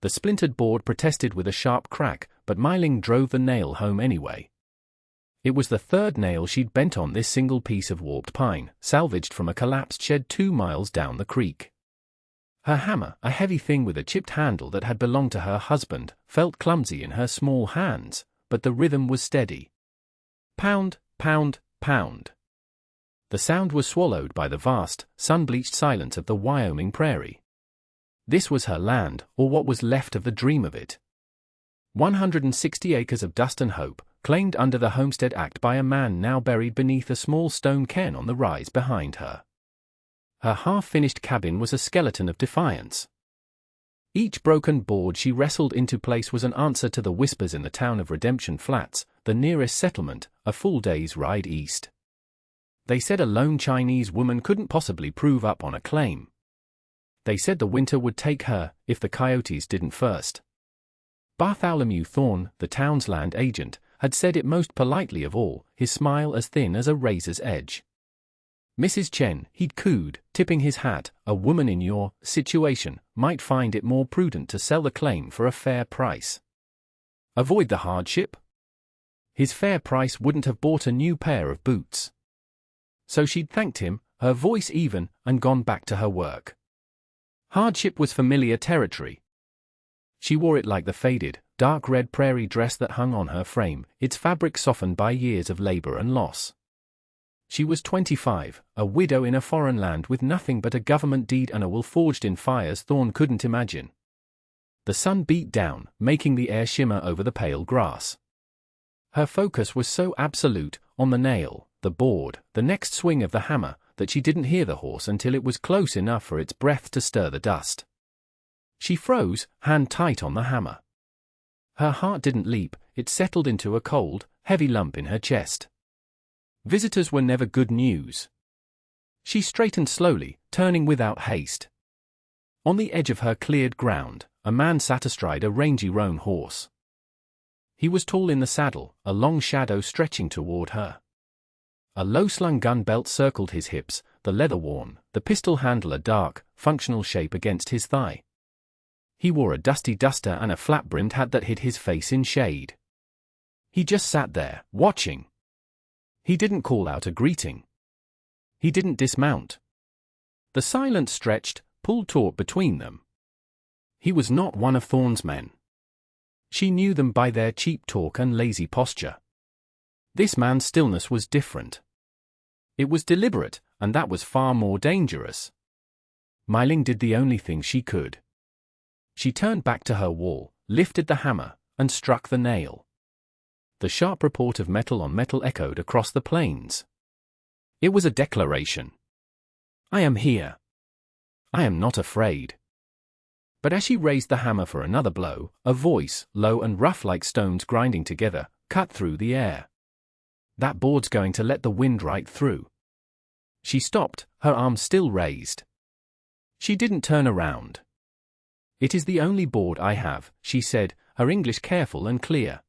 The splintered board protested with a sharp crack, but Myling drove the nail home anyway. It was the third nail she'd bent on this single piece of warped pine, salvaged from a collapsed shed 2 miles down the creek. Her hammer, a heavy thing with a chipped handle that had belonged to her husband, felt clumsy in her small hands, but the rhythm was steady. Pound, pound, pound. The sound was swallowed by the vast, sun-bleached silence of the Wyoming prairie. This was her land, or what was left of the dream of it. 160 acres of dust and hope, claimed under the Homestead Act by a man now buried beneath a small stone cairn on the rise behind her. Her half-finished cabin was a skeleton of defiance. Each broken board she wrestled into place was an answer to the whispers in the town of Redemption Flats, the nearest settlement, a full day's ride east. They said a lone Chinese woman couldn't possibly prove up on a claim. They said the winter would take her, if the coyotes didn't first. Bartholomew Thorne, the town's land agent, had said it most politely of all, his smile as thin as a razor's edge. Mrs. Chen, he'd cooed, tipping his hat, a woman in your situation might find it more prudent to sell the claim for a fair price. Avoid the hardship? His fair price wouldn't have bought a new pair of boots. So she'd thanked him, her voice even, and gone back to her work. Hardship was familiar territory. She wore it like the faded, dark red prairie dress that hung on her frame, its fabric softened by years of labor and loss. She was 25, a widow in a foreign land with nothing but a government deed and a will forged in fires Thorne couldn't imagine. The sun beat down, making the air shimmer over the pale grass. Her focus was so absolute, on the nail, the board, the next swing of the hammer, that she didn't hear the horse until it was close enough for its breath to stir the dust. She froze, hand tight on the hammer. Her heart didn't leap, it settled into a cold, heavy lump in her chest. Visitors were never good news. She straightened slowly, turning without haste. On the edge of her cleared ground, a man sat astride a rangy roan horse. He was tall in the saddle, a long shadow stretching toward her. A low-slung gun belt circled his hips, the leather worn, the pistol handle a dark, functional shape against his thigh. He wore a dusty duster and a flat-brimmed hat that hid his face in shade. He just sat there, watching. He didn't call out a greeting. He didn't dismount. The silence stretched, pulled taut between them. He was not one of Thorne's men. She knew them by their cheap talk and lazy posture. This man's stillness was different. It was deliberate, and that was far more dangerous. Myling did the only thing she could. She turned back to her wall, lifted the hammer, and struck the nail. The sharp report of metal on metal echoed across the plains. It was a declaration. I am here. I am not afraid. But as she raised the hammer for another blow, a voice, low and rough like stones grinding together, cut through the air. That board's going to let the wind right through. She stopped, her arms still raised. She didn't turn around. It is the only board I have, she said, her English careful and clear.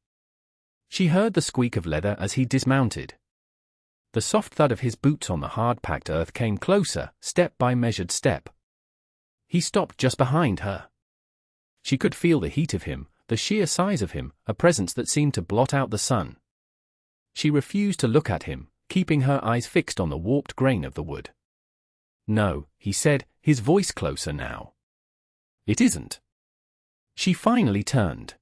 She heard the squeak of leather as he dismounted. The soft thud of his boots on the hard-packed earth came closer, step by measured step. He stopped just behind her. She could feel the heat of him, the sheer size of him, a presence that seemed to blot out the sun. She refused to look at him, keeping her eyes fixed on the warped grain of the wood. No, he said, his voice closer now. It isn't. She finally turned.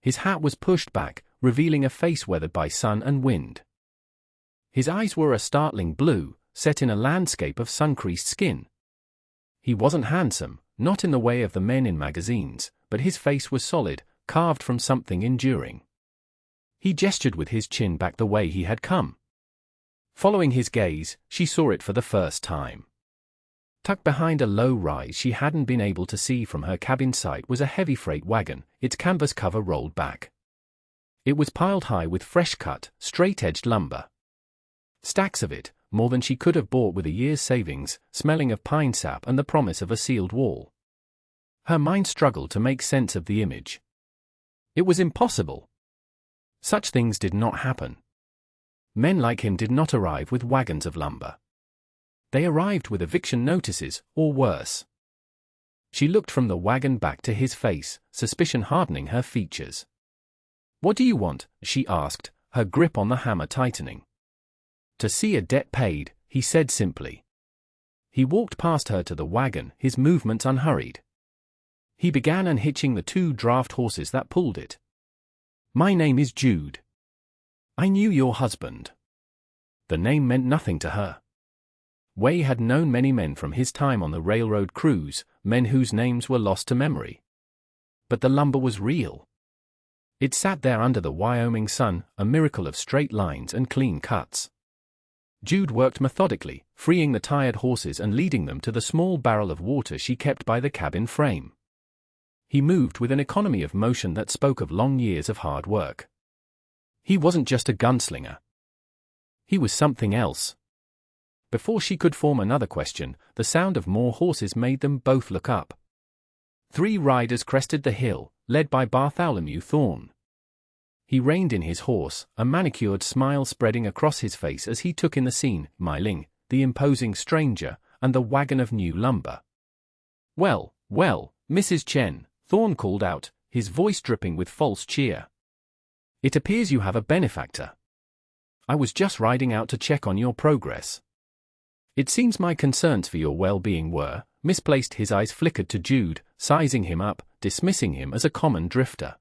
His hat was pushed back, revealing a face weathered by sun and wind. His eyes were a startling blue, set in a landscape of sun-creased skin. He wasn't handsome, not in the way of the men in magazines, but his face was solid, carved from something enduring. He gestured with his chin back the way he had come. Following his gaze, she saw it for the first time. Tucked behind a low rise she hadn't been able to see from her cabin site was a heavy freight wagon, its canvas cover rolled back. It was piled high with fresh-cut, straight-edged lumber. Stacks of it, more than she could have bought with a year's savings, smelling of pine sap and the promise of a sealed wall. Her mind struggled to make sense of the image. It was impossible. Such things did not happen. Men like him did not arrive with wagons of lumber. They arrived with eviction notices, or worse. She looked from the wagon back to his face, suspicion hardening her features. "What do you want?" she asked, her grip on the hammer tightening. "To see a debt paid," he said simply. He walked past her to the wagon, his movements unhurried. He began unhitching the 2 draft horses that pulled it. "My name is Jude. I knew your husband." The name meant nothing to her. Way had known many men from his time on the railroad crews, men whose names were lost to memory. But the lumber was real. It sat there under the Wyoming sun, a miracle of straight lines and clean cuts. Jude worked methodically, freeing the tired horses and leading them to the small barrel of water she kept by the cabin frame. He moved with an economy of motion that spoke of long years of hard work. He wasn't just a gunslinger. He was something else. Before she could form another question, the sound of more horses made them both look up. 3 riders crested the hill, led by Bartholomew Thorne. He reined in his horse, a manicured smile spreading across his face as he took in the scene, Myling, the imposing stranger, and the wagon of new lumber. "Well, well, Mrs. Chen," Thorne called out, his voice dripping with false cheer. "It appears you have a benefactor. I was just riding out to check on your progress. It seems my concerns for your well-being were misplaced." His eyes flickered to Jude, sizing him up, dismissing him as a common drifter.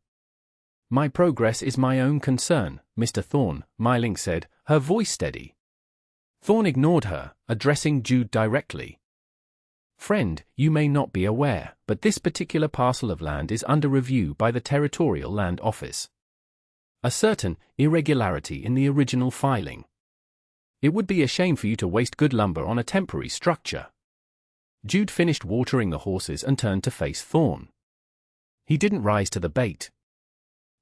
"My progress is my own concern, Mr. Thorne," Myling said, her voice steady. Thorne ignored her, addressing Jude directly. "Friend, you may not be aware, but this particular parcel of land is under review by the Territorial Land Office. A certain irregularity in the original filing. It would be a shame for you to waste good lumber on a temporary structure." Jude finished watering the horses and turned to face Thorne. He didn't rise to the bait.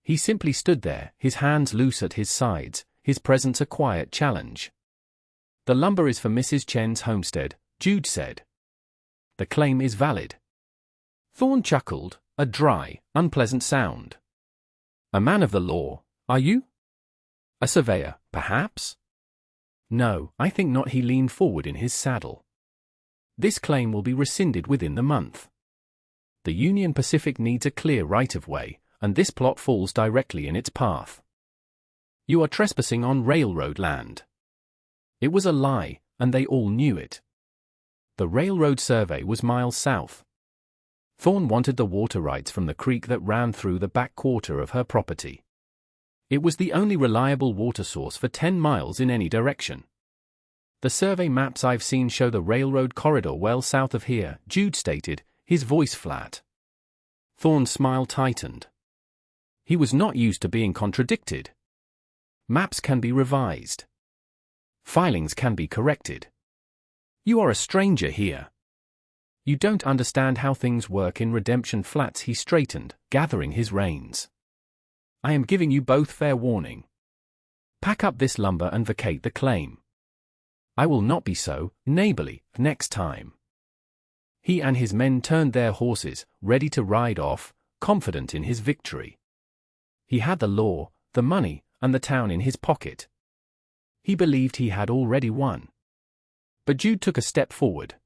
He simply stood there, his hands loose at his sides, his presence a quiet challenge. "The lumber is for Mrs. Chen's homestead," Jude said. "The claim is valid." Thorne chuckled, a dry, unpleasant sound. "A man of the law, are you? A surveyor, perhaps?" "No, I think not." He leaned forward in his saddle. "This claim will be rescinded within the month. The Union Pacific needs a clear right-of-way, and this plot falls directly in its path. You are trespassing on railroad land." It was a lie, and they all knew it. The railroad survey was miles south. Thorne wanted the water rights from the creek that ran through the back quarter of her property. It was the only reliable water source for 10 miles in any direction. "The survey maps I've seen show the railroad corridor well south of here," Jude stated, his voice flat. Thorne's smile tightened. He was not used to being contradicted. Maps can be revised. Filings can be corrected. "You are a stranger here. You don't understand how things work in Redemption Flats." He straightened, gathering his reins. "I am giving you both fair warning. Pack up this lumber and vacate the claim. I will not be so neighborly next time." He and his men turned their horses, ready to ride off, confident in his victory. He had the law, the money, and the town in his pocket. He believed he had already won. But Jude took a step forward.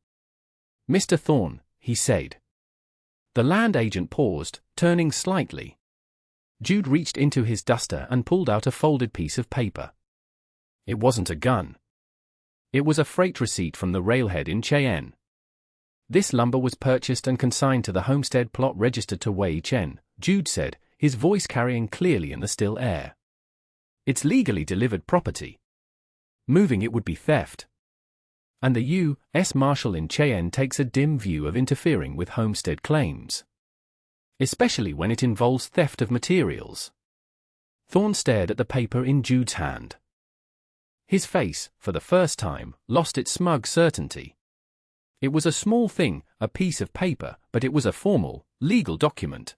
"Mr. Thorne," he said. The land agent paused, turning slightly. Jude reached into his duster and pulled out a folded piece of paper. It wasn't a gun. It was a freight receipt from the railhead in Cheyenne. "This lumber was purchased and consigned to the homestead plot registered to Wei Chen," Jude said, his voice carrying clearly in the still air. "It's legally delivered property. Moving it would be theft. And the U.S. Marshal in Cheyenne takes a dim view of interfering with homestead claims. Especially when it involves theft of materials." Thorne stared at the paper in Jude's hand. His face, for the first time, lost its smug certainty. It was a small thing, a piece of paper, but it was a formal, legal document.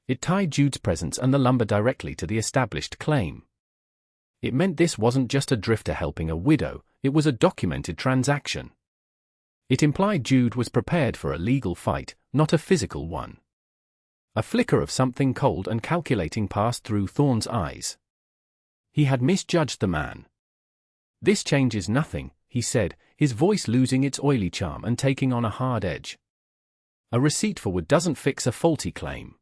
It tied Jude's presence and the lumber directly to the established claim. It meant this wasn't just a drifter helping a widow, it was a documented transaction. It implied Jude was prepared for a legal fight, not a physical one. A flicker of something cold and calculating passed through Thorne's eyes. He had misjudged the man. "This changes nothing," he said, his voice losing its oily charm and taking on a hard edge. A receipt for wood doesn't fix a faulty claim.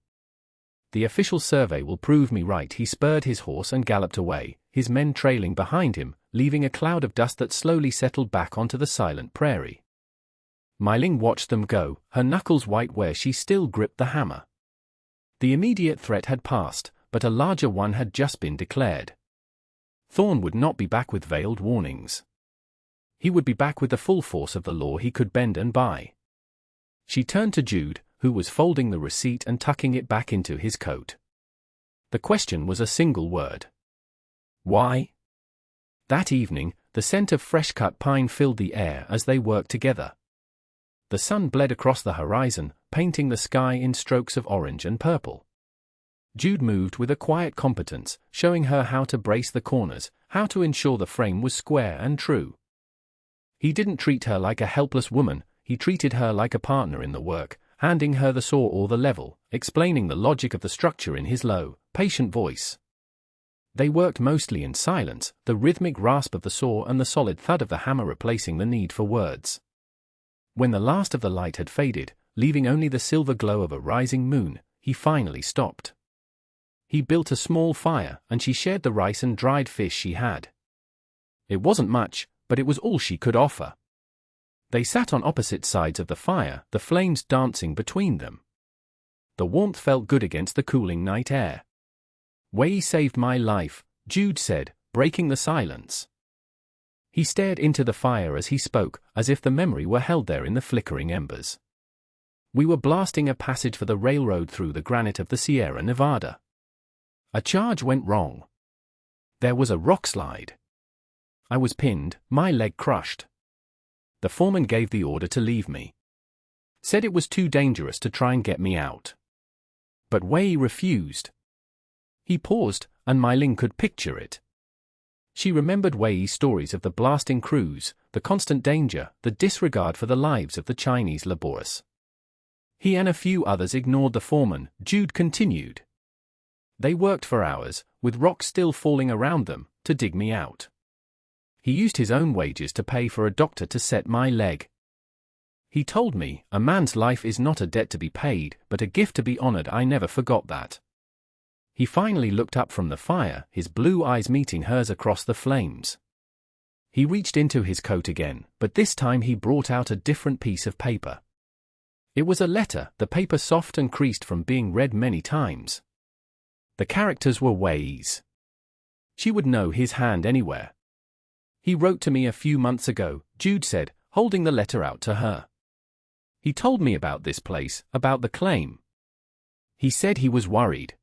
The official survey will prove me right. He spurred his horse and galloped away, his men trailing behind him, leaving a cloud of dust that slowly settled back onto the silent prairie. Mai Ling watched them go, her knuckles white where she still gripped the hammer. The immediate threat had passed, but a larger one had just been declared. Thorn would not be back with veiled warnings. He would be back with the full force of the law he could bend and buy. She turned to Jude, who was folding the receipt and tucking it back into his coat. The question was a single word. Why? That evening, the scent of fresh-cut pine filled the air as they worked together. The sun bled across the horizon, painting the sky in strokes of orange and purple. Jude moved with a quiet competence, showing her how to brace the corners, how to ensure the frame was square and true. He didn't treat her like a helpless woman, he treated her like a partner in the work, handing her the saw or the level, explaining the logic of the structure in his low, patient voice. They worked mostly in silence, the rhythmic rasp of the saw and the solid thud of the hammer replacing the need for words. When the last of the light had faded, leaving only the silver glow of a rising moon, he finally stopped. He built a small fire, and she shared the rice and dried fish she had. It wasn't much, but it was all she could offer. They sat on opposite sides of the fire, the flames dancing between them. The warmth felt good against the cooling night air. "Wei saved my life," Jude said, breaking the silence. He stared into the fire as he spoke, as if the memory were held there in the flickering embers. "We were blasting a passage for the railroad through the granite of the Sierra Nevada. A charge went wrong. There was a rock slide. I was pinned, my leg crushed. The foreman gave the order to leave me. Said it was too dangerous to try and get me out. But Wei refused." He paused, and Mai Ling could picture it. She remembered Wei's stories of the blasting crews, the constant danger, the disregard for the lives of the Chinese laborers. He and a few others ignored the foreman. Jude continued. "They worked for hours, with rocks still falling around them, to dig me out. He used his own wages to pay for a doctor to set my leg. He told me, a man's life is not a debt to be paid, but a gift to be honored. I never forgot that." He finally looked up from the fire, his blue eyes meeting hers across the flames. He reached into his coat again, but this time he brought out a different piece of paper. It was a letter, the paper soft and creased from being read many times. The characters were Wei's. She would know his hand anywhere. "He wrote to me a few months ago," Jude said, holding the letter out to her. "He told me about this place, about the claim. He said he was worried.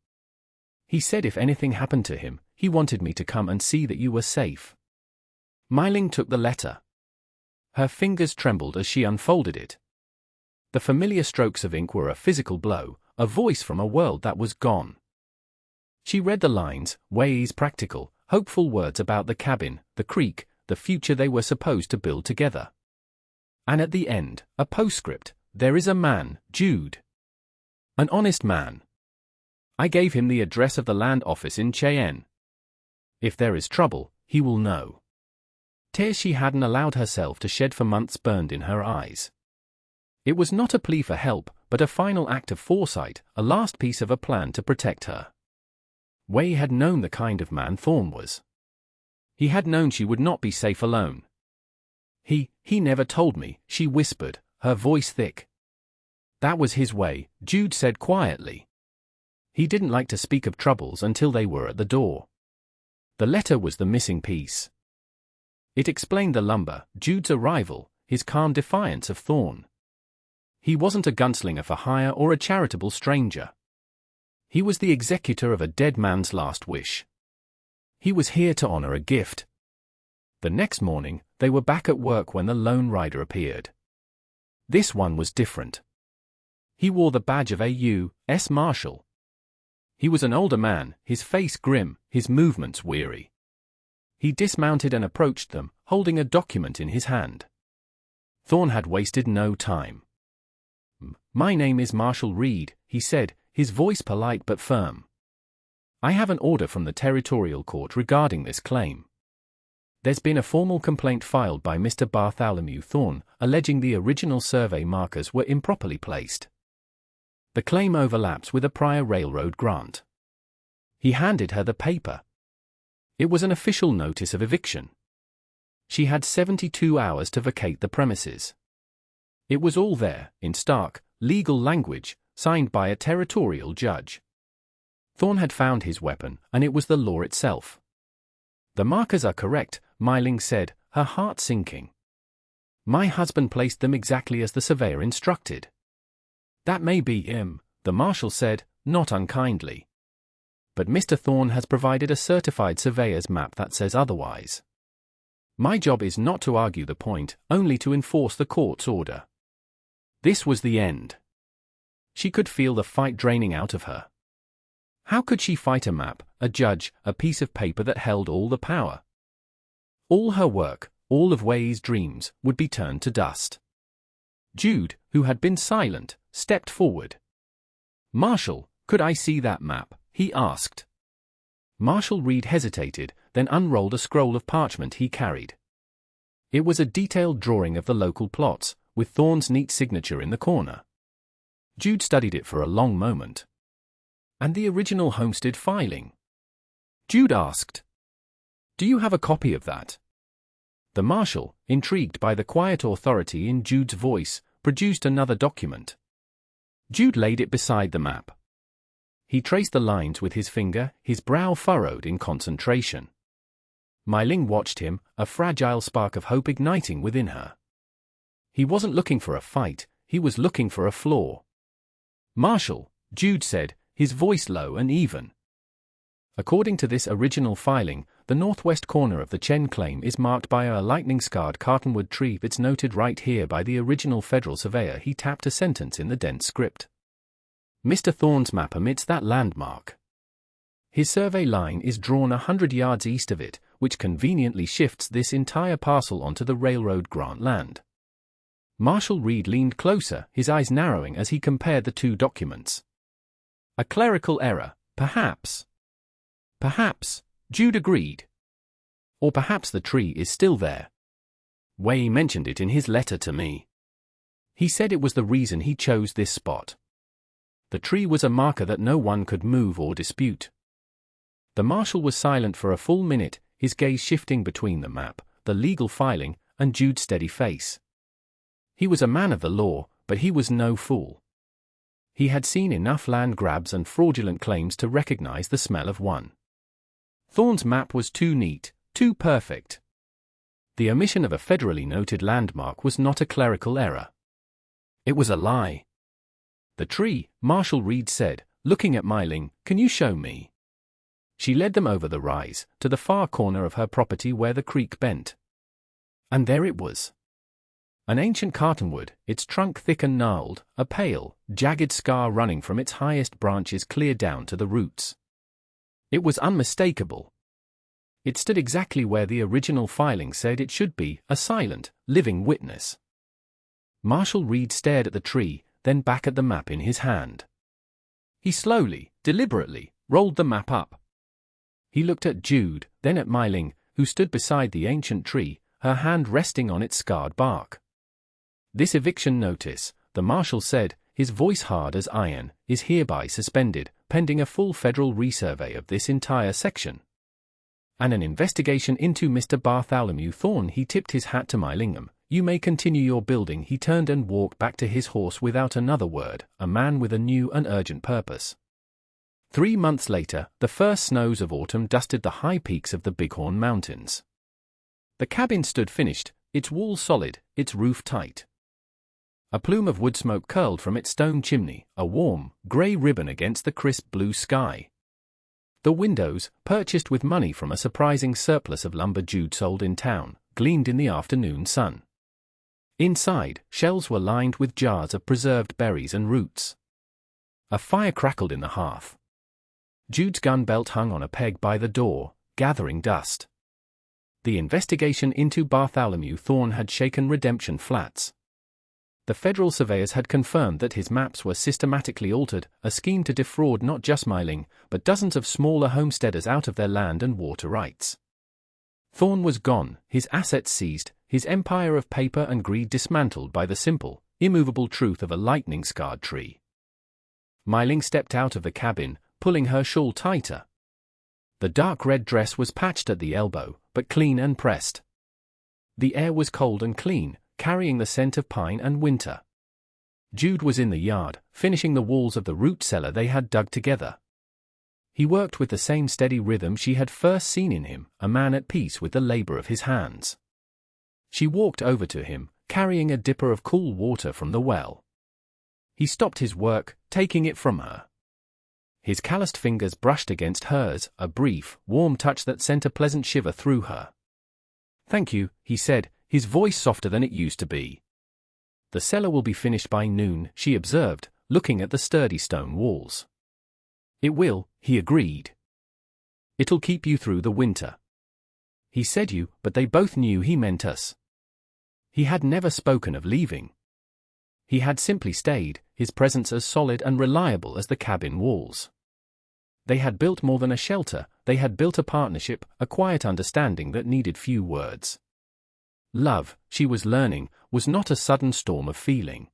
He said if anything happened to him, he wanted me to come and see that you were safe." Mai Ling took the letter. Her fingers trembled as she unfolded it. The familiar strokes of ink were a physical blow, a voice from a world that was gone. She read the lines, Wei's practical, hopeful words about the cabin, the creek, the future they were supposed to build together. And at the end, a postscript, "There is a man, Jude. An honest man. I gave him the address of the land office in Cheyenne. If there is trouble, he will know." Tears she hadn't allowed herself to shed for months burned in her eyes. It was not a plea for help, but a final act of foresight, a last piece of a plan to protect her. Wei had known the kind of man Thorn was. He had known she would not be safe alone. He never told me," she whispered, her voice thick. "That was his way," Jude said quietly. He didn't like to speak of troubles until they were at the door. The letter was the missing piece. It explained the lumber, Jude's arrival, his calm defiance of Thorn. He wasn't a gunslinger for hire or a charitable stranger. He was the executor of a dead man's last wish. He was here to honor a gift. The next morning, they were back at work when the lone rider appeared. This one was different. He wore the badge of a U.S. Marshal. He was an older man, his face grim, his movements weary. He dismounted and approached them, holding a document in his hand. Thorn had wasted no time. "My name is Marshal Reed," he said, his voice polite but firm. "I have an order from the Territorial Court regarding this claim. There's been a formal complaint filed by Mr. Bartholomew Thorn, alleging the original survey markers were improperly placed. The claim overlaps with a prior railroad grant. He handed her the paper. It was an official notice of eviction. She had 72 hours to vacate the premises. It was all there, in stark, legal language, signed by a territorial judge. Thorne had found his weapon, and it was the law itself. "The markers are correct," Myling said, her heart sinking. "My husband placed them exactly as the surveyor instructed." "That may be him," the marshal said, not unkindly. "But Mr. Thorne has provided a certified surveyor's map that says otherwise. My job is not to argue the point, only to enforce the court's order." This was the end. She could feel the fight draining out of her. How could she fight a map, a judge, a piece of paper that held all the power? All her work, all of Wei's dreams, would be turned to dust. Jude, who had been silent, stepped forward. "Marshal, could I see that map?" he asked. Marshal Reed hesitated, then unrolled a scroll of parchment he carried. It was a detailed drawing of the local plots, with Thorne's neat signature in the corner. Jude studied it for a long moment. "And the original homestead filing?" Jude asked. "Do you have a copy of that?" The marshal, intrigued by the quiet authority in Jude's voice, produced another document. Jude laid it beside the map. He traced the lines with his finger, his brow furrowed in concentration. Myling watched him, a fragile spark of hope igniting within her. He wasn't looking for a fight, he was looking for a flaw. "Marshal," Jude said, his voice low and even. "According to this original filing, the northwest corner of the Chen claim is marked by a lightning-scarred cottonwood tree. It's noted right here by the original federal surveyor." He tapped a sentence in the dense script. "Mr. Thorne's map omits that landmark. His survey line is drawn 100 yards east of it, which conveniently shifts this entire parcel onto the railroad grant land." Marshal Reed leaned closer, his eyes narrowing as he compared the two documents. "A clerical error, perhaps." "Perhaps," Jude agreed. "Or perhaps the tree is still there. Wei mentioned it in his letter to me. He said it was the reason he chose this spot. The tree was a marker that no one could move or dispute." The marshal was silent for a full minute, his gaze shifting between the map, the legal filing, and Jude's steady face. He was a man of the law, but he was no fool. He had seen enough land grabs and fraudulent claims to recognize the smell of one. Thorne's map was too neat, too perfect. The omission of a federally noted landmark was not a clerical error. It was a lie. "The tree," Marshal Reed said, looking at Myling, "can you show me?" She led them over the rise, to the far corner of her property where the creek bent. And there it was. An ancient cottonwood, its trunk thick and gnarled, a pale, jagged scar running from its highest branches clear down to the roots. It was unmistakable. It stood exactly where the original filing said it should be, a silent, living witness. Marshal Reed stared at the tree, then back at the map in his hand. He slowly, deliberately, rolled the map up. He looked at Jude, then at Myling, who stood beside the ancient tree, her hand resting on its scarred bark. "This eviction notice," the marshal said, his voice hard as iron, "is hereby suspended, pending a full federal resurvey of this entire section. And an investigation into Mr. Bartholomew Thorne." He tipped his hat to Mylingham. "You may continue your building." He turned and walked back to his horse without another word, a man with a new and urgent purpose. 3 months later, the first snows of autumn dusted the high peaks of the Bighorn Mountains. The cabin stood finished, its walls solid, its roof tight. A plume of wood smoke curled from its stone chimney, a warm, grey ribbon against the crisp blue sky. The windows, purchased with money from a surprising surplus of lumber Jude sold in town, gleamed in the afternoon sun. Inside, shelves were lined with jars of preserved berries and roots. A fire crackled in the hearth. Jude's gun belt hung on a peg by the door, gathering dust. The investigation into Bartholomew Thorne had shaken Redemption Flats. The federal surveyors had confirmed that his maps were systematically altered, a scheme to defraud not just Myling, but dozens of smaller homesteaders out of their land and water rights. Thorne was gone, his assets seized, his empire of paper and greed dismantled by the simple, immovable truth of a lightning-scarred tree. Myling stepped out of the cabin, pulling her shawl tighter. The dark red dress was patched at the elbow, but clean and pressed. The air was cold and clean, carrying the scent of pine and winter. Jude was in the yard, finishing the walls of the root cellar they had dug together. He worked with the same steady rhythm she had first seen in him, a man at peace with the labor of his hands. She walked over to him, carrying a dipper of cool water from the well. He stopped his work, taking it from her. His calloused fingers brushed against hers, a brief, warm touch that sent a pleasant shiver through her. "Thank you," he said, his voice softer than it used to be. "The cellar will be finished by noon," she observed, looking at the sturdy stone walls. "It will," he agreed. "It'll keep you through the winter." He said you, but they both knew he meant us. He had never spoken of leaving. He had simply stayed, his presence as solid and reliable as the cabin walls. They had built more than a shelter, they had built a partnership, a quiet understanding that needed few words. Love, she was learning, was not a sudden storm of feeling.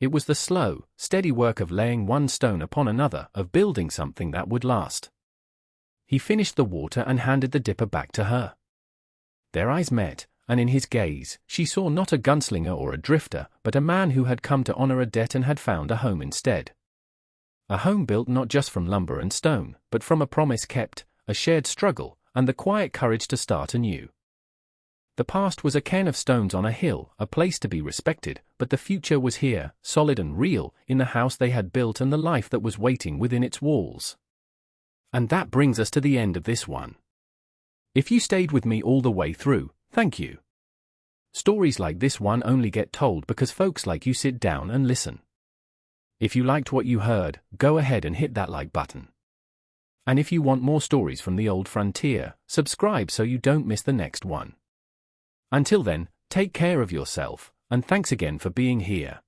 It was the slow, steady work of laying one stone upon another, of building something that would last. He finished the water and handed the dipper back to her. Their eyes met, and in his gaze, she saw not a gunslinger or a drifter, but a man who had come to honor a debt and had found a home instead. A home built not just from lumber and stone, but from a promise kept, a shared struggle, and the quiet courage to start anew. The past was a cairn of stones on a hill, a place to be respected, but the future was here, solid and real, in the house they had built and the life that was waiting within its walls. And that brings us to the end of this one. If you stayed with me all the way through, thank you. Stories like this one only get told because folks like you sit down and listen. If you liked what you heard, go ahead and hit that like button. And if you want more stories from the old frontier, subscribe so you don't miss the next one. Until then, take care of yourself, and thanks again for being here.